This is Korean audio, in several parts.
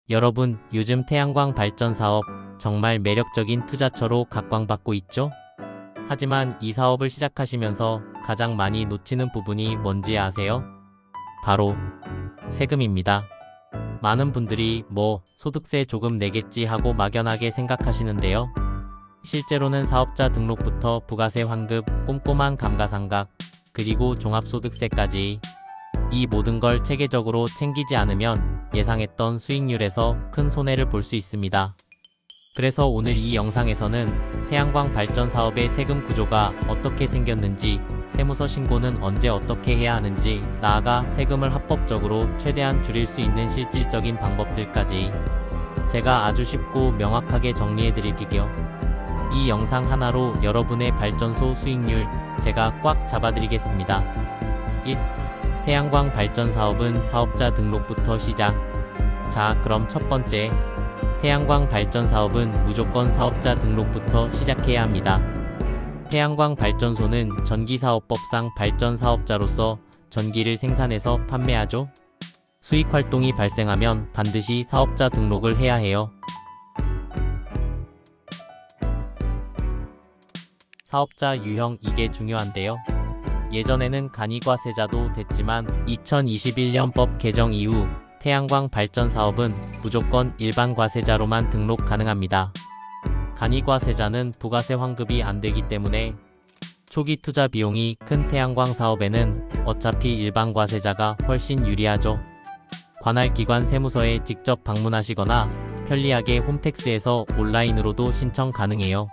여러분, 요즘 태양광 발전 사업 정말 매력적인 투자처로 각광받고 있죠? 하지만 이 사업을 시작하시면서 가장 많이 놓치는 부분이 뭔지 아세요? 바로 세금입니다. 많은 분들이 소득세 조금 내겠지 하고 막연하게 생각하시는데요. 실제로는 사업자 등록부터 부가세 환급, 꼼꼼한 감가상각, 그리고 종합소득세까지 이 모든 걸 체계적으로 챙기지 않으면 예상했던 수익률에서 큰 손해를 볼 수 있습니다. 그래서 오늘 이 영상에서는 태양광 발전 사업의 세금 구조가 어떻게 생겼는지, 세무서 신고는 언제 어떻게 해야 하는지, 나아가 세금을 합법적으로 최대한 줄일 수 있는 실질적인 방법들까지 제가 아주 쉽고 명확하게 정리해 드릴게요. 이 영상 하나로 여러분의 발전소 수익률 제가 꽉 잡아드리겠습니다. 1. 태양광 발전 사업은 사업자 등록부터 시작. 자, 그럼 첫 번째, 태양광 발전 사업은 무조건 사업자 등록부터 시작해야 합니다. 태양광 발전소는 전기사업법상 발전 사업자로서 전기를 생산해서 판매하죠. 수익 활동이 발생하면 반드시 사업자 등록을 해야 해요. 사업자 유형, 이게 중요한데요. 예전에는 간이과세자도 됐지만 2021년 법 개정 이후 태양광 발전 사업은 무조건 일반 과세자로만 등록 가능합니다. 간이과세자는 부가세 환급이 안 되기 때문에 초기 투자 비용이 큰 태양광 사업에는 어차피 일반 과세자가 훨씬 유리하죠. 관할 기관 세무서에 직접 방문하시거나 편리하게 홈택스에서 온라인으로도 신청 가능해요.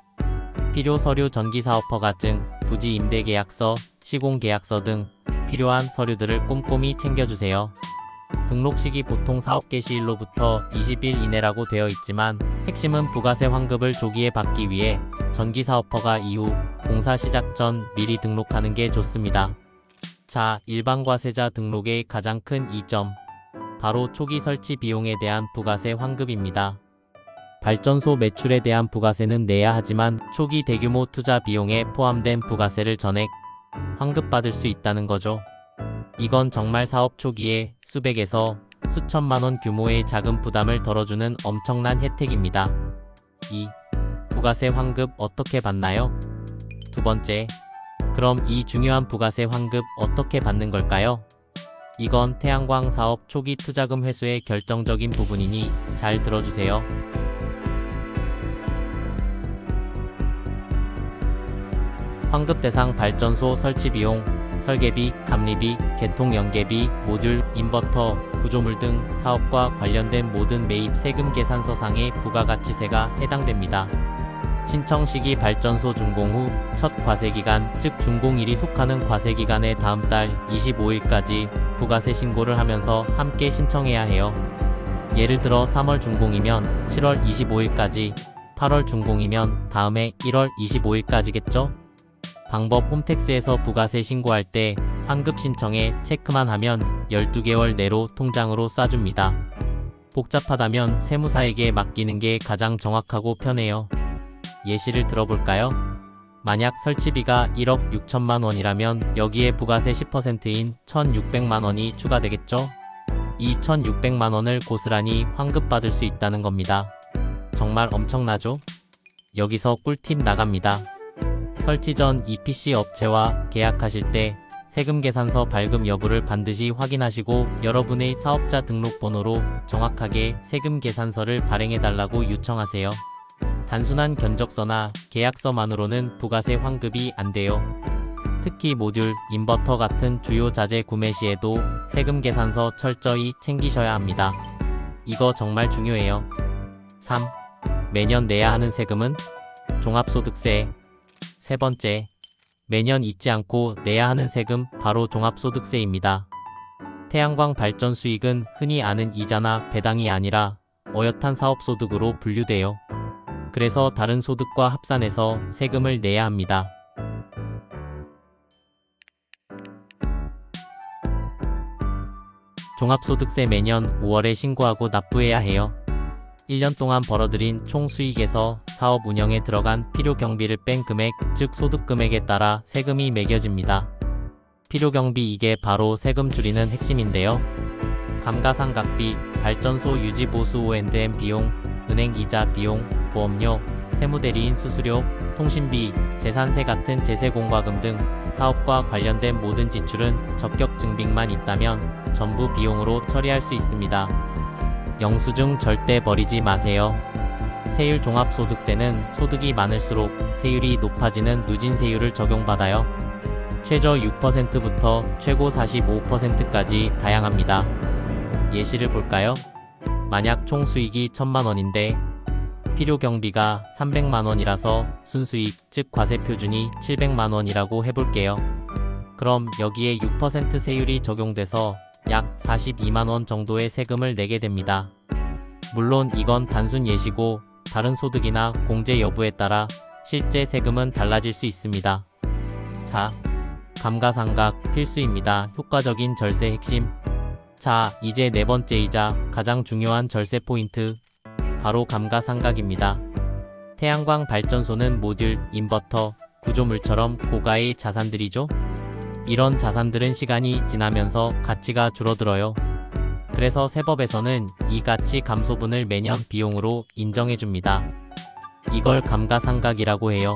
필요 서류 전기사업허가증, 부지 임대계약서, 시공계약서 등 필요한 서류들을 꼼꼼히 챙겨주세요. 등록 시기 보통 사업 개시일로부터 20일 이내라고 되어 있지만 핵심은 부가세 환급을 조기에 받기 위해 전기사업허가 이후 공사 시작 전 미리 등록하는 게 좋습니다. 자, 일반 과세자 등록의 가장 큰 이점, 바로 초기 설치 비용에 대한 부가세 환급입니다. 발전소 매출에 대한 부가세는 내야 하지만 초기 대규모 투자 비용에 포함된 부가세를 전액 환급받을 수 있다는 거죠. 이건 정말 사업 초기에 수백에서 수천만원 규모의 자금 부담을 덜어주는 엄청난 혜택입니다. 2. 부가세 환급 어떻게 받나요? 두 번째, 그럼 이 중요한 부가세 환급 어떻게 받는 걸까요? 이건 태양광 사업 초기 투자금 회수의 결정적인 부분이니 잘 들어주세요. 환급 대상 발전소 설치 비용, 설계비, 감리비, 개통 연계비, 모듈, 인버터, 구조물 등 사업과 관련된 모든 매입 세금 계산서상의 부가가치세가 해당됩니다. 신청 시기 발전소 준공 후 첫 과세기간, 즉 준공일이 속하는 과세기간의 다음 달 25일까지 부가세 신고를 하면서 함께 신청해야 해요. 예를 들어 3월 준공이면 7월 25일까지, 8월 준공이면 다음해 1월 25일까지겠죠? 방법, 홈택스에서 부가세 신고할 때 환급 신청에 체크만 하면 12개월 내로 통장으로 쏴줍니다. 복잡하다면 세무사에게 맡기는 게 가장 정확하고 편해요. 예시를 들어볼까요? 만약 설치비가 1억 6천만 원이라면 여기에 부가세 10%인 1,600만 원이 추가되겠죠? 이 1,600만 원을 고스란히 환급받을 수 있다는 겁니다. 정말 엄청나죠? 여기서 꿀팁 나갑니다. 설치 전 EPC 업체와 계약하실 때 세금 계산서 발급 여부를 반드시 확인하시고 여러분의 사업자 등록번호로 정확하게 세금 계산서를 발행해달라고 요청하세요. 단순한 견적서나 계약서만으로는 부가세 환급이 안 돼요. 특히 모듈, 인버터 같은 주요 자재 구매 시에도 세금 계산서 철저히 챙기셔야 합니다. 이거 정말 중요해요. 3. 매년 내야 하는 세금은? 종합소득세. 세 번째, 매년 잊지 않고 내야 하는 세금, 바로 종합소득세입니다. 태양광 발전 수익은 흔히 아는 이자나 배당이 아니라 어엿한 사업소득으로 분류돼요. 그래서 다른 소득과 합산해서 세금을 내야 합니다. 종합소득세 매년 5월에 신고하고 납부해야 해요. 1년 동안 벌어들인 총 수익에서 사업 운영에 들어간 필요 경비를 뺀 금액, 즉 소득 금액에 따라 세금이 매겨집니다. 필요 경비, 이게 바로 세금 줄이는 핵심인데요. 감가상각비, 발전소 유지 보수 O&M 비용, 은행 이자 비용, 보험료, 세무대리인 수수료, 통신비, 재산세 같은 제세공과금 등 사업과 관련된 모든 지출은 적격 증빙만 있다면 전부 비용으로 처리할 수 있습니다. 영수증 절대 버리지 마세요. 세율 종합소득세는 소득이 많을수록 세율이 높아지는 누진세율을 적용받아요. 최저 6%부터 최고 45%까지 다양합니다. 예시를 볼까요? 만약 총 수익이 1000만원인데 필요 경비가 300만원이라서 순수익, 즉 과세표준이 700만원이라고 해볼게요. 그럼 여기에 6% 세율이 적용돼서 약 42만원 정도의 세금을 내게 됩니다. 물론 이건 단순 예시고 다른 소득이나 공제 여부에 따라 실제 세금은 달라질 수 있습니다. 4. 감가상각 필수입니다. 효과적인 절세 핵심. 자, 이제 네 번째이자 가장 중요한 절세 포인트, 바로 감가상각입니다. 태양광 발전소는 모듈, 인버터, 구조물처럼 고가의 자산들이죠. 이런 자산들은 시간이 지나면서 가치가 줄어들어요. 그래서 세법에서는 이 가치 감소분을 매년 비용으로 인정해줍니다. 이걸 감가상각이라고 해요.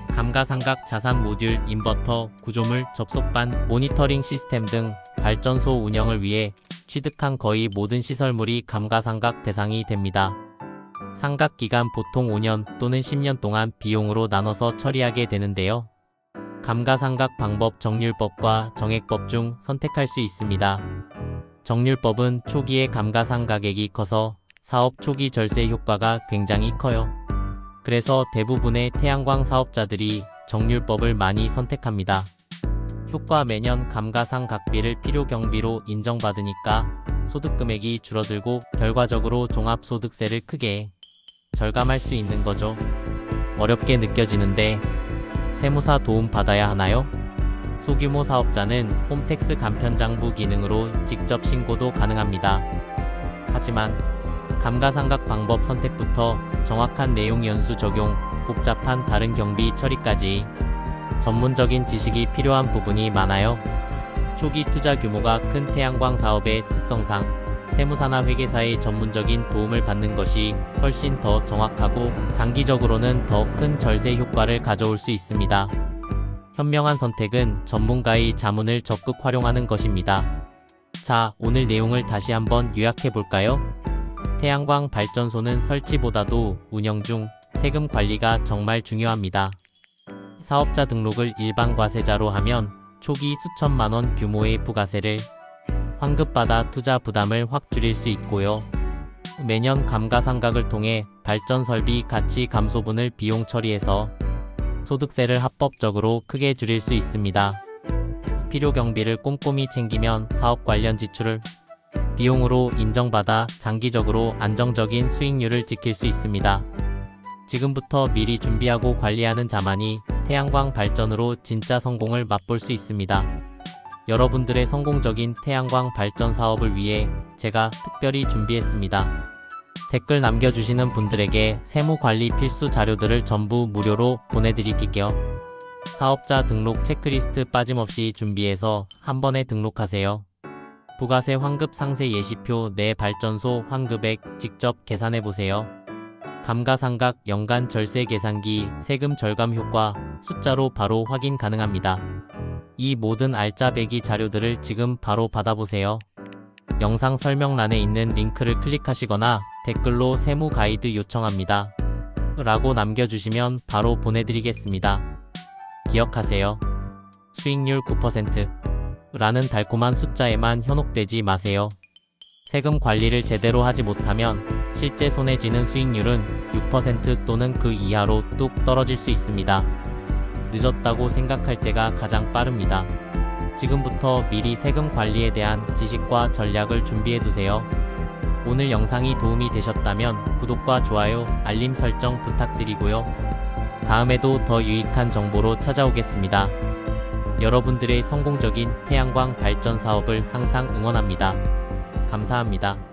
감가상각 자산 모듈, 인버터, 구조물, 접속반, 모니터링 시스템 등 발전소 운영을 위해 취득한 거의 모든 시설물이 감가상각 대상이 됩니다. 상각기간 보통 5년 또는 10년 동안 비용으로 나눠서 처리하게 되는데요. 감가상각 방법 정률법과 정액법 중 선택할 수 있습니다. 정률법은 초기에 감가상각액이 커서 사업 초기 절세 효과가 굉장히 커요. 그래서 대부분의 태양광 사업자들이 정률법을 많이 선택합니다. 효과 매년 감가상각비를 필요 경비로 인정받으니까 소득금액이 줄어들고 결과적으로 종합소득세를 크게 절감할 수 있는 거죠. 어렵게 느껴지는데 세무사 도움 받아야 하나요? 소규모 사업자는 홈택스 간편장부 기능으로 직접 신고도 가능합니다. 하지만 감가상각 방법 선택부터 정확한 내용 연수 적용, 복잡한 다른 경비 처리까지 전문적인 지식이 필요한 부분이 많아요. 초기 투자 규모가 큰 태양광 사업의 특성상 세무사나 회계사의 전문적인 도움을 받는 것이 훨씬 더 정확하고 장기적으로는 더 큰 절세 효과를 가져올 수 있습니다. 현명한 선택은 전문가의 자문을 적극 활용하는 것입니다. 자, 오늘 내용을 다시 한번 요약해 볼까요? 태양광 발전소는 설치보다도 운영 중 세금 관리가 정말 중요합니다. 사업자 등록을 일반 과세자로 하면 초기 수천만원 규모의 부가세를 환급받아 투자 부담을 확 줄일 수 있고요. 매년 감가상각을 통해 발전 설비 가치 감소분을 비용 처리해서 소득세를 합법적으로 크게 줄일 수 있습니다. 필요 경비를 꼼꼼히 챙기면 사업 관련 지출을 비용으로 인정받아 장기적으로 안정적인 수익률을 지킬 수 있습니다. 지금부터 미리 준비하고 관리하는 자만이 태양광 발전으로 진짜 성공을 맛볼 수 있습니다. 여러분들의 성공적인 태양광 발전 사업을 위해 제가 특별히 준비했습니다. 댓글 남겨주시는 분들에게 세무관리 필수 자료들을 전부 무료로 보내드릴게요. 사업자 등록 체크리스트 빠짐없이 준비해서 한 번에 등록하세요. 부가세 환급 상세 예시표 내 발전소 환급액 직접 계산해보세요. 감가상각 연간 절세 계산기 세금 절감 효과 숫자로 바로 확인 가능합니다. 이 모든 알짜배기 자료들을 지금 바로 받아보세요. 영상 설명란에 있는 링크를 클릭하시거나 댓글로 세무 가이드 요청합니다 라고 남겨주시면 바로 보내드리겠습니다. 기억하세요. 수익률 9% 라는 달콤한 숫자에만 현혹되지 마세요. 세금 관리를 제대로 하지 못하면 실제 손에 쥐는 수익률은 6% 또는 그 이하로 뚝 떨어질 수 있습니다. 늦었다고 생각할 때가 가장 빠릅니다. 지금부터 미리 세금 관리에 대한 지식과 전략을 준비해두세요. 오늘 영상이 도움이 되셨다면 구독과 좋아요, 알림 설정 부탁드리고요. 다음에도 더 유익한 정보로 찾아오겠습니다. 여러분들의 성공적인 태양광 발전 사업을 항상 응원합니다. 감사합니다.